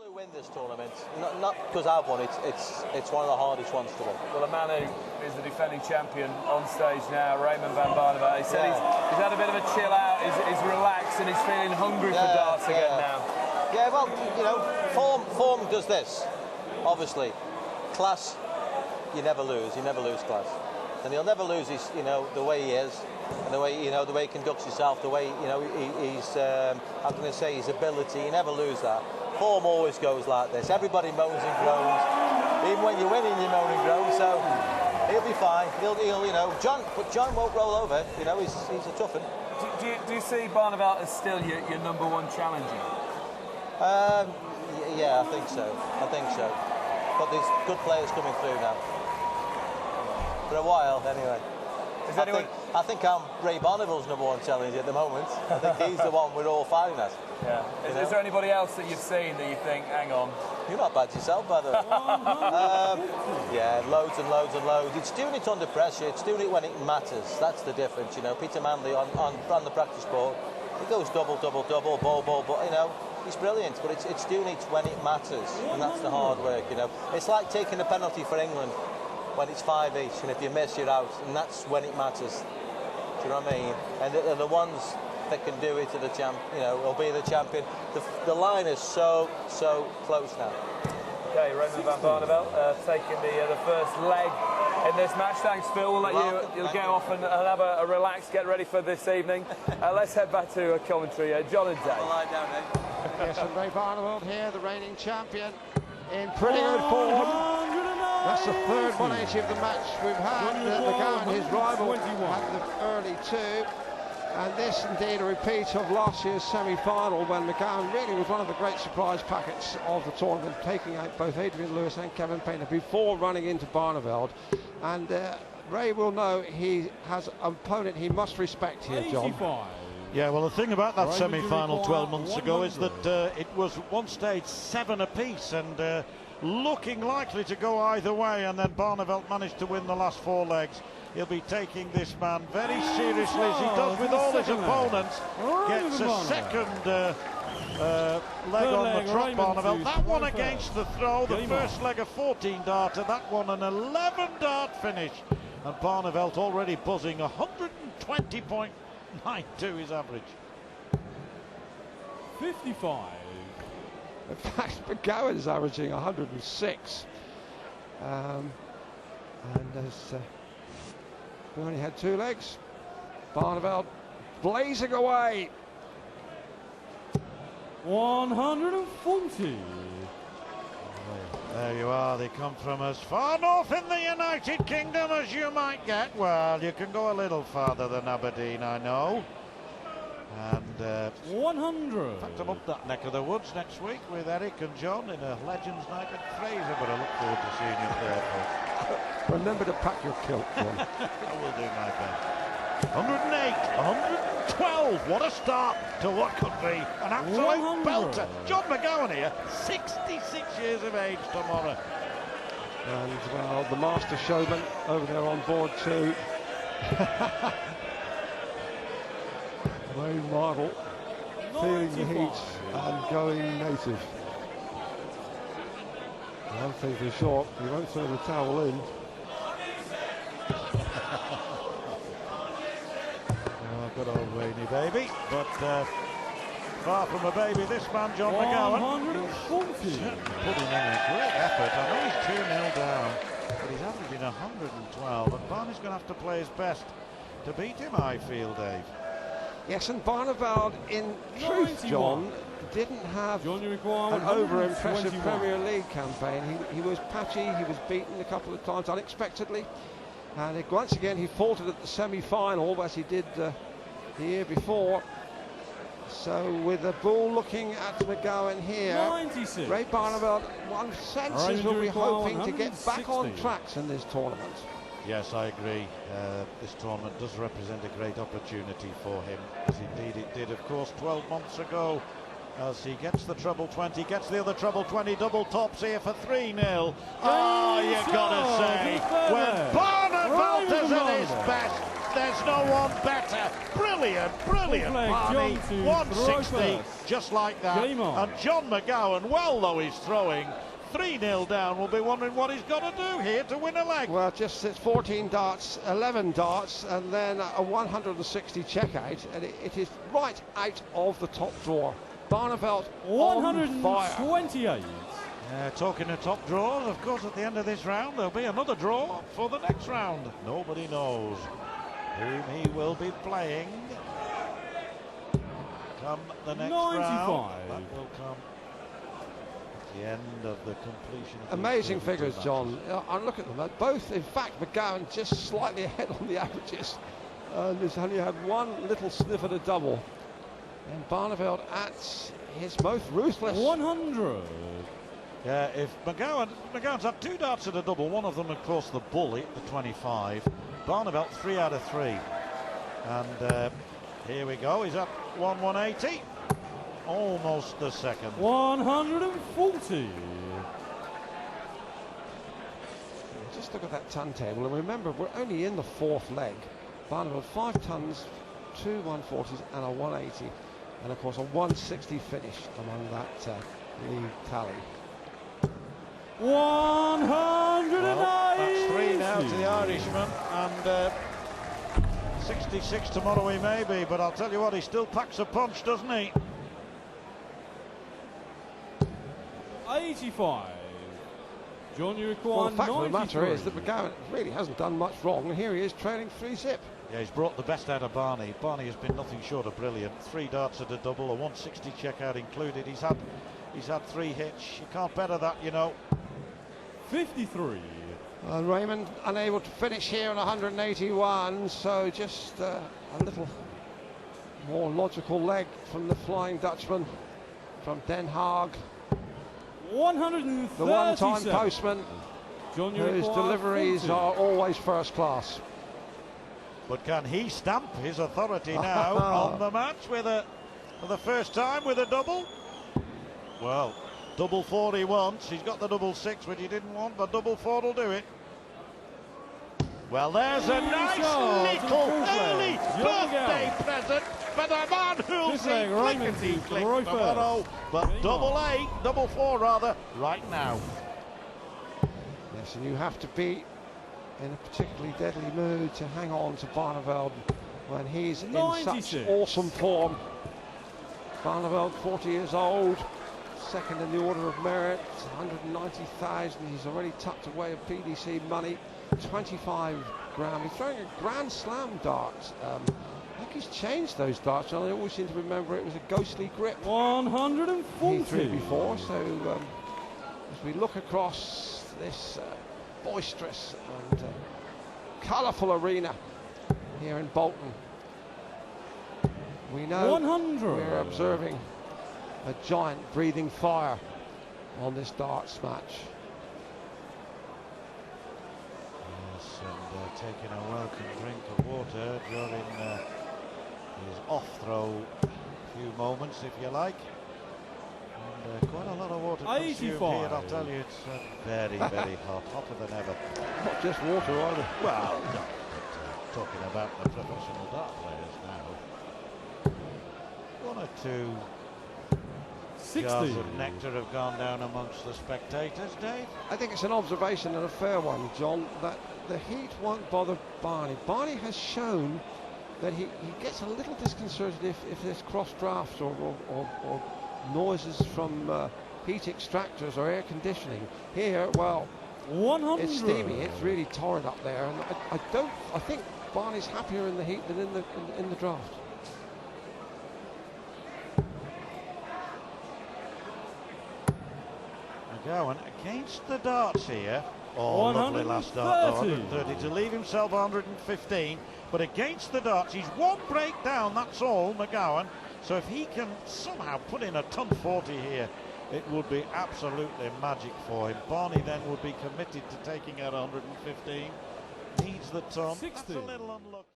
who win this tournament, not because I've won it, it's one of the hardest ones to win. Well, a man who is the defending champion on stage now, Raymond van Barneveld, he said he's had a bit of a chill out, he's relaxed and he's feeling hungry for darts again now. Yeah, well, you know, form does this, obviously. Class, you never lose class. And he'll never lose his, you know, the way he is, and the way, you know, the way he conducts himself, the way, you know, he's, how can I say, his ability, you never lose that. Form always goes like this. Everybody moans and groans. Even when you're winning, you moan and groan, so he'll be fine. He'll you know, John won't roll over, you know, he's a tough one. Do you see Barneveld as still your #1 challenger? Yeah, I think so. But there's good players coming through now. For a while, anyway. I think I'm Ray Barneveld's #1 challenger at the moment. I think he's the one we're all fighting at. Yeah. Is there anybody else that you've seen that you think, hang on? You're not bad yourself, by the way. Yeah, loads and loads and loads. It's doing it under pressure. It's doing it when it matters. That's the difference, you know. Peter Manley on the practice court, he goes double, ball, but you know, he's brilliant. But it's doing it when it matters, and that's the hard work, you know. It's like taking a penalty for England when it's 5 each, and if you miss, you're out, and that's when it matters. Do you know what I mean? And the ones that can do it to the champ, you know, will be the champion. The line is so close now. Okay, Raymond van Barneveld taking the first leg in this match. Thanks, Phil. We'll let you'll go off and have a relax, get ready for this evening. Let's head back to commentary. John and Dave. I'll lie down, Dave. Yes, and Ray Barneveld here, the reigning champion, in pretty good form. That's the third 180 of the match we've had. Magowan, his rival, had the early two. And this indeed a repeat of last year's semi-final when Magowan really was one of the great surprise packets of the tournament, taking out both Adrian Lewis and Kevin Painter before running into Barneveld. And Ray will know he has an opponent he must respect here, John. 85. Yeah, well, the thing about that semi-final 12 months ago is that it was one stage 7 apiece and looking likely to go either way, and then Barneveld managed to win the last 4 legs. He'll be taking this man very seriously, as he does with all his opponents. Gets a second leg on the trot, Barneveld. That one against the throw, the first leg a 14-darter, that one an 11-dart finish. And Barneveld already buzzing 120.92 his average. 55. In fact, McGowan's averaging 106. And as we only had 2 legs, Barneveld blazing away. 140. There you are, they come from as far north in the United Kingdom as you might get. Well, you can go a little farther than Aberdeen, I know. And 100. In fact, I'm up that neck of the woods next week with Eric and John in a Legends Night at Fraser, but I look forward to seeing you there, folks. Remember to pack your kilt, John. I will do my best. 108, 112, what a start to what could be an absolute belter. John Magowan here, 66 years of age tomorrow. And well, the master showman over there on board too. Wayne Martle feeling the heat and going native. One thing for sure, he won't throw the towel in. Oh, good old Wayne baby, but far from a baby this man, John Magowan. 140. Putting in a great effort. I know he's 2-0 down, but he's averaging 112, and Barney's going to have to play his best to beat him, I feel, Dave. Yes, and Barneveld, in truth, John, didn't have an over-impressive Premier League campaign. He was patchy, he was beaten a couple of times unexpectedly, and once again he faltered at the semi-final as he did the year before. So with the ball looking at Magowan here, 96. Ray Barneveld, one senses will be hoping to get back on tracks in this tournament. Yes, I agree. This tournament does represent a great opportunity for him, as indeed it did, of course, 12 months ago, as he gets the treble 20, gets the other treble 20, double tops here for 3-0. Oh, you gotta say, when Barneveld is at his best, there's no one better. Brilliant, brilliant, Barney. 160, just like that. And John Magowan, well though he's throwing, 3-0 down, will be wondering what he's got to do here to win a leg. Well, just it's 14 darts, 11 darts, and then a 160 checkout, and it is right out of the top drawer. Barneveld on fire. 128. Talking of top drawers, of course, at the end of this round, there'll be another draw for the next round. Nobody knows whom he will be playing come the next 95. round. That will come at the end of the completion of Amazing the figures, matches. John. I look at them. Both, in fact, McGowan just slightly ahead on the averages. He's only had one little sniff at a double. And Barneveld at his most ruthless. 100. Yeah, if McGowan's had 2 darts at a double, one of them, of course, the bully, the 25. Barneveld 3 out of 3. And here we go, he's at 180. Almost the second. 140. Just look at that ton table, and remember, we're only in the 4th leg. Barneveld 5 tons, 2 140s, and a 180. And of course, a 160 finish among that league tally. 190. Well, that's 3 now to the Irishman, and 66 tomorrow he may be, but I'll tell you what, he still packs a punch, doesn't he? 85. John, you require Well, the fact of the 93. matter is that McGowan really hasn't done much wrong, and here he is trailing 3-zip. Yeah, he's brought the best out of Barney. Barney has been nothing short of brilliant. 3 darts at a double, a 160 checkout included. He's had 3 hits. You can't better that, you know. 53. Raymond unable to finish here on 181, so just a little more logical leg from the Flying Dutchman from Den Haag. 137. The one-time postman John, you whose require deliveries 40. are always first class. But can he stamp his authority now on the match for the first time with a double? Well, double 4 he wants. He's got the double 6, which he didn't want, but double 4 will do it. Well, there's a nice little early birthday present for the man who'll see clickety-click tomorrow. But double 4 rather, right now. Yes, and you have to be in a particularly deadly mood to hang on to Barneveld when he's in such awesome form. Barneveld, 40 years old, second in the order of merit, 190,000. He's already tucked away of PDC money, 25 grand. He's throwing a Grand Slam dart. I think he's changed those darts. I always seem to remember it was a ghostly grip. 140. He threw before. So as we look across this boisterous and colourful arena here in Bolton, we know 100. we're observing a giant breathing fire on this darts match. Yes, and taking a welcome drink of water during his off-throw few moments, if you like. And quite a lot of water consumed here, I'll tell you. It's very, very hot, hotter than ever. Not just water either. Well, no, but talking about the professional dart players now. 1 or 2 jars of nectar have gone down amongst the spectators, Dave. I think it's an observation and a fair one, John, that the heat won't bother Barney. Barney has shown that he gets a little disconcerted if there's cross drafts or noises from heat extractors or air conditioning. Here, well, 100. it's steamy, it's really torrid up there, and I think Barney's happier in the heat than in the draft. McGowan against the darts here. Oh, lovely last dart, though, 130 to leave himself 115, but against the darts, he's 1 break down, that's all, McGowan. So if he can somehow put in a ton 40 here, it would be absolutely magic for him. Barney then would be committed to taking out 115. Needs the ton. 60. That's a little unlucky.